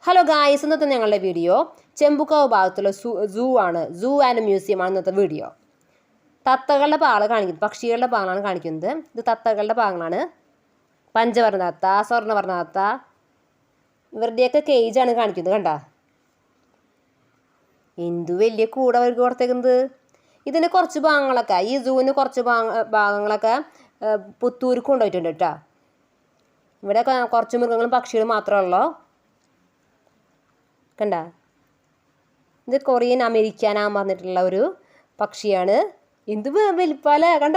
Hello guys, ഇന്നത്തെ ഞങ്ങളുടെ video Chembukkavu ഭാഗത്തുള്ള സൂ ആണ്. സൂ ആൻഡ് മ്യൂസിയം ആണ് ഇന്നത്തെ വീഡിയോ. തത്തകളുടെ പാള കാണിക്കുന്നത്, പക്ഷികളുടെ പാകളാണ് കാണിക്കുന്നത്. ഇത് തത്തകളുടെ പാകളാണ്. പഞ്ചവർണ്ണ തത്ത, സ്വർണ്ണവർണ്ണ തത്ത, ഇവരുടെയൊക്കെ കേജാണ് കാണിക്കുന്നത്. കണ്ട എന്തു വലിയ കൂടെ അവർക്ക് കൊടുത്തേക്കുന്നത്. ഇതിന് കുറച്ച് ഭാഗങ്ങളൊക്കെ, ഈ സൂവിന് കുറച്ച് ഭാഗങ്ങളൊക്കെ പുത്തൂർക്ക് കൊണ്ടുപോയിട്ടുണ്ട് കേട്ടോ. ഇവിടെ കുറച്ച് മൃഗങ്ങളും പക്ഷികളും മാത്രമേ ഉള്ളൂ. കണ്ട, ഇത് കൊറിയൻ അമേരിക്കാന പറഞ്ഞിട്ടുള്ള ഒരു പക്ഷിയാണ്. എന്ത് വലിപ്പാല, കണ്ട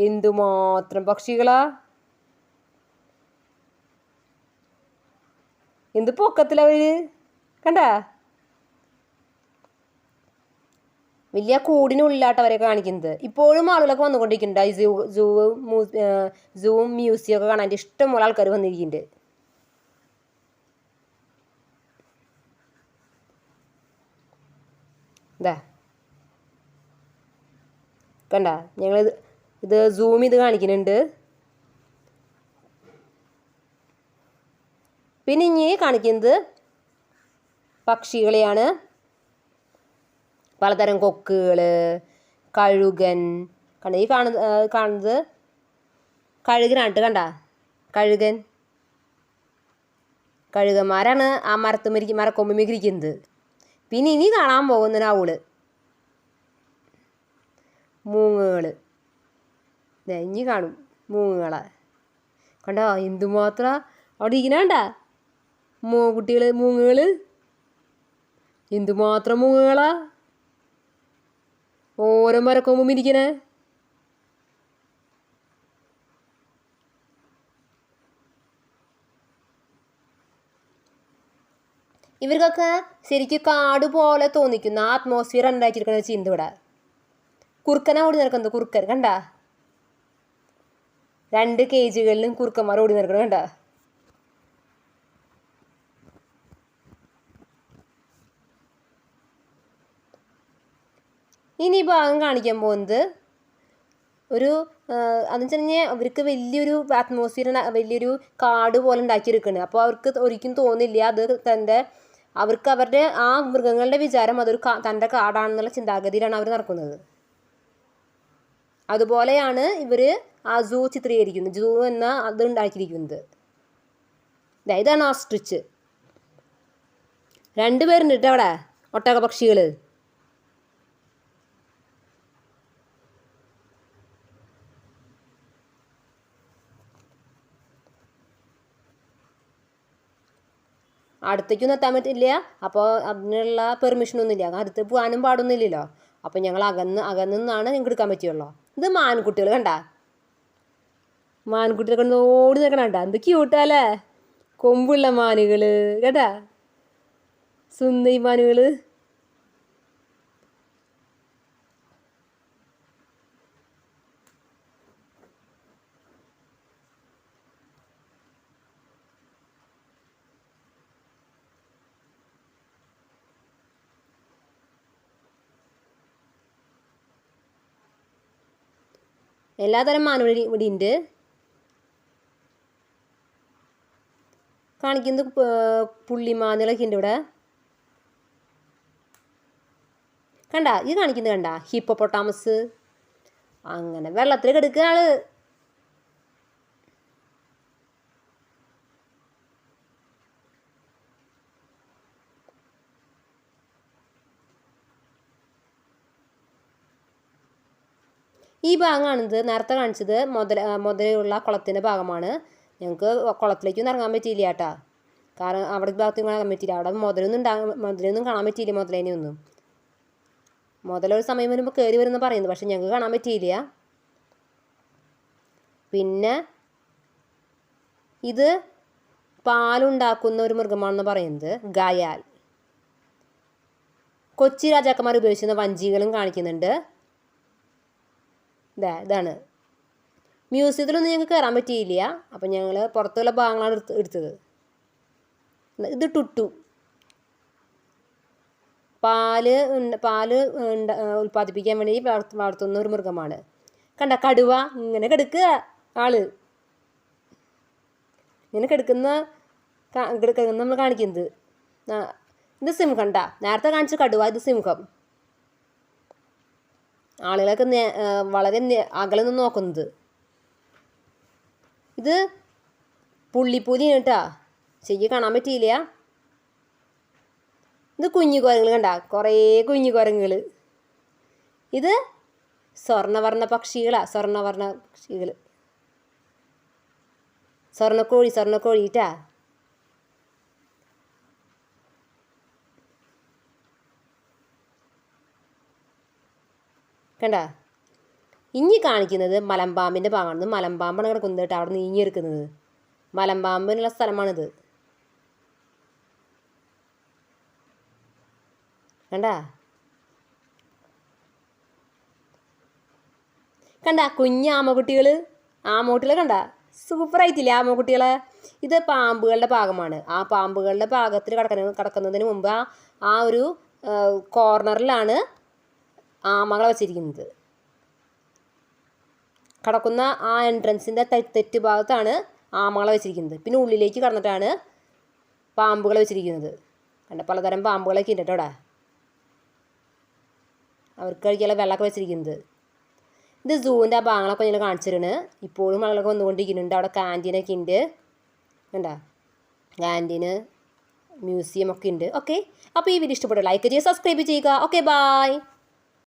എന്തുമാത്രം പക്ഷികളാ, എന്ത് പൊക്കത്തിലവര്. കണ്ട, വലിയ കൂടിനുള്ളിലാട്ട് അവരെ കാണിക്കുന്നത്. ഇപ്പോഴും ആളുകളൊക്കെ വന്നുകൊണ്ടിരിക്കുന്നുണ്ട്. ഈ സൂവും മ്യൂസിയം ഒക്കെ കാണാൻ ഇഷ്ടംപോലെ ആൾക്കാർ വന്നിരിക്കുന്നുണ്ട്. ഇതാ കണ്ട, ഞങ്ങൾ ഇത് സൂം ചെയ്ത് കാണിക്കുന്നുണ്ട്. പിന്നെ ഇനി കാണിക്കുന്നത് പക്ഷികളെയാണ്. പലതരം കൊക്കുകൾ, കഴുകൻ. കണ്ട, ഈ കാണുന്നത് കഴുകനായിട്ട്. കണ്ട, കഴുകന്മാരാണ് ആ മരക്കൊമ്പിരിക്കുന്നത്. പിന്നെ ഇനി കാണാൻ പോകുന്ന അവള് മൂങ്ങുകൾ. ഇനി കാണും മൂങ്ങുകളെ. കണ്ടോ എന്തുമാത്രം അവിടെ ഇരിക്കണണ്ട മൂങ്ങുകൾ. എന്തുമാത്രം മൂങ്ങുകളാ ഓരോ മരക്കൊമ്പും ഇരിക്കണേ. ഇവർക്കൊക്കെ ശരിക്കും കാട് പോലെ തോന്നിക്കുന്ന ആറ്റ്മോസ്ഫിയർ ഉണ്ടാക്കിയിരിക്കുന്ന ചിന്ത. ഇവിടെ കുറുക്കനാ ഓടി നടക്കുന്നത്. കുറുക്കൻ കണ്ട, 2 കേജുകളിലും കുറുക്കന്മാർ ഓടി നടക്കണം. കണ്ട, ഇനി ഈ ഭാഗം കാണിക്കാൻ പോകുന്നത് ഒരു അതെന്ന് വെച്ച് കഴിഞ്ഞാൽ അവർക്ക് വലിയൊരു അറ്റ്മോസ്ഫിയർ, വലിയൊരു കാട് പോലെ ഉണ്ടാക്കിയെടുക്കുന്നത്. അപ്പോൾ അവർക്ക് ഒരിക്കലും തോന്നില്ല അത് അവർക്ക് അവരുടെ ആ മൃഗങ്ങളുടെ വിചാരം അതൊരു തൻ്റെ കാടാണെന്നുള്ള ചിന്താഗതിയിലാണ് അവർ നടക്കുന്നത്. അതുപോലെയാണ് ഇവർ ആ സൂ ചിത്രീകരിക്കുന്നത്. സൂ എന്ന അത് ഉണ്ടാക്കിയിരിക്കുന്നത്. ഇതാണ് ഓസ്ട്രിച്ച്. 2 പേരുണ്ട് കേട്ടോ അവിടെ, ഒട്ടക പക്ഷികൾ. അടുത്തേക്കൊന്നും എത്താൻ പറ്റില്ല. അപ്പോൾ അതിനുള്ള പെർമിഷനൊന്നുമില്ല, അടുത്ത് പോകാനും പാടൊന്നുമില്ലല്ലോ. അപ്പോൾ ഞങ്ങൾ അകന്നിന്നാണ് ഞങ്ങൾക്ക് എടുക്കാൻ പറ്റുള്ളൂ. ഇത് മാൻകുട്ടികൾ. കണ്ട, മാൻകുട്ടികളൊക്കെ ഓടി നിൽക്കണ. കണ്ട, എന്ത് ക്യൂട്ടല്ലേ, കൊമ്പുള്ള മാനുകൾ. കേട്ടാ, സുന്ദരി മാനുകൾ. എല്ലാതരം മാനുകൾ ഇവിടെ ഉണ്ട്. കാണിക്കുന്നത് പുള്ളിമാനുകളൊക്കെ ഉണ്ട് ഇവിടെ. കണ്ട, ഇത് കാണിക്കുന്നത് കണ്ട, ഹിപ്പോപ്പൊട്ടാമസ്. അങ്ങനെ വെള്ളത്തിൽ കിടക്കുക ആള്. ഈ ഭാഗം കാണുന്നത് നേരത്തെ കാണിച്ചത് മുതലുള്ള കുളത്തിൻ്റെ ഭാഗമാണ്. ഞങ്ങൾക്ക് കുളത്തിലേക്കൊന്നും ഇറങ്ങാൻ പറ്റിയില്ല കേട്ടാ, കാരണം അവിടെ ഭാഗത്തേക്ക് ഇറങ്ങാൻ പറ്റിയില്ല. അവിടെ മുതലൊന്നും കാണാൻ പറ്റിയില്ല. മുതലേനെയൊന്നും മുതലൊരു സമയം വരുമ്പോൾ കയറി വരുമെന്ന് പറയുന്നത്, പക്ഷെ ഞങ്ങൾക്ക് കാണാൻ പറ്റിയില്ല. പിന്നെ ഇത് പാലുണ്ടാക്കുന്ന ഒരു മൃഗമാണെന്ന് പറയുന്നത് ഗയാൽ. കൊച്ചി രാജാക്കന്മാർ ഉപയോഗിച്ചിരുന്ന വഞ്ചികളും കാണിക്കുന്നുണ്ട്. ഇതാണ്. മ്യൂസിയത്തിലൊന്നും ഞങ്ങൾക്ക് കയറാൻ പറ്റിയില്ല. അപ്പം ഞങ്ങൾ പുറത്തുള്ള ഭാഗങ്ങളാണ് എടുത്തത്. ഇത് ടുട്ടു, പാല് ഉൽപ്പാദിപ്പിക്കാൻ വേണ്ടി വളർത്തുന്ന ഒരു മൃഗമാണ്. കണ്ട, കടുവ ഇങ്ങനെ കിടക്കുക ആള്. ഇങ്ങനെ കിടക്കുന്ന നമ്മൾ കാണിക്കുന്നത്. ഇത് സിംഹം കണ്ട, നേരത്തെ കാണിച്ച കടുവ, ഇത് സിംഹം. ആളുകളൊക്കെ വളരെ അകലെ നിന്ന് നോക്കുന്നത്. ഇത് പുള്ളിപ്പുലി കേട്ടാ, ശരിക്കും കാണാൻ പറ്റിയില്ല. ഇത് കുഞ്ഞു കുരങ്ങൾ കണ്ട, കുറേ കുഞ്ഞു കുരങ്ങൾ. ഇത് സ്വർണ്ണവർണ്ണ പക്ഷികളാ, സ്വർണ്ണവർണ്ണ പക്ഷികൾ. സ്വർണ്ണക്കോഴിട്ടാ. കണ്ട, ഇനി കാണിക്കുന്നത് മലമ്പാമ്പിൻ്റെ ഭാഗമാണ്. മലമ്പാമ്പാണ് കിടക്കുന്നത് കേട്ടോ, അവിടെ നീങ്ങിയെടുക്കുന്നത്. മലമ്പാമ്പിനുള്ള സ്ഥലമാണിത്. കണ്ട കുഞ്ഞ് ആമക്കുട്ടികൾ കണ്ട, സൂപ്പറായിട്ടില്ലേ ആമക്കുട്ടികളെ. ഇത് പാമ്പുകളുടെ ഭാഗമാണ്. ആ പാമ്പുകളുടെ ഭാഗത്തിൽ കിടക്കുന്നതിന് മുമ്പ് ആ ഒരു കോർണറിലാണ് ആമകളെ വെച്ചിരിക്കുന്നത്. കിടക്കുന്ന ആ എൻട്രൻസിൻ്റെ തെറ്റ് ഭാഗത്താണ് ആമകളെ വെച്ചിരിക്കുന്നത്. പിന്നെ ഉള്ളിലേക്ക് കടന്നിട്ടാണ് പാമ്പുകളെ വെച്ചിരിക്കുന്നത്. കണ്ട, പലതരം പാമ്പുകളൊക്കെ ഉണ്ട് കേട്ടോ അവിടെ. അവർക്ക് കഴിക്കാനുള്ള വെള്ളമൊക്കെ വെച്ചിരിക്കുന്നത്. ഇത് സൂവിൻ്റെ ആ ഭാഗങ്ങളൊക്കെ ഞാൻ കാണിച്ചിരുന്നു. ഇപ്പോഴും ആളുകളൊക്കെ വന്നുകൊണ്ടിരിക്കുന്നുണ്ട്. അവിടെ ക്യാൻറ്റീനൊക്കെ ഉണ്ട്. കണ്ട, ക്യാൻറ്റീന്, മ്യൂസിയം ഒക്കെ ഉണ്ട്. ഓക്കെ, അപ്പോൾ ഈ വീഡിയോ ഇഷ്ടപ്പെട്ടു ലൈക്ക് ചെയ്യുക, സബ്സ്ക്രൈബ് ചെയ്യുക. Okay, by.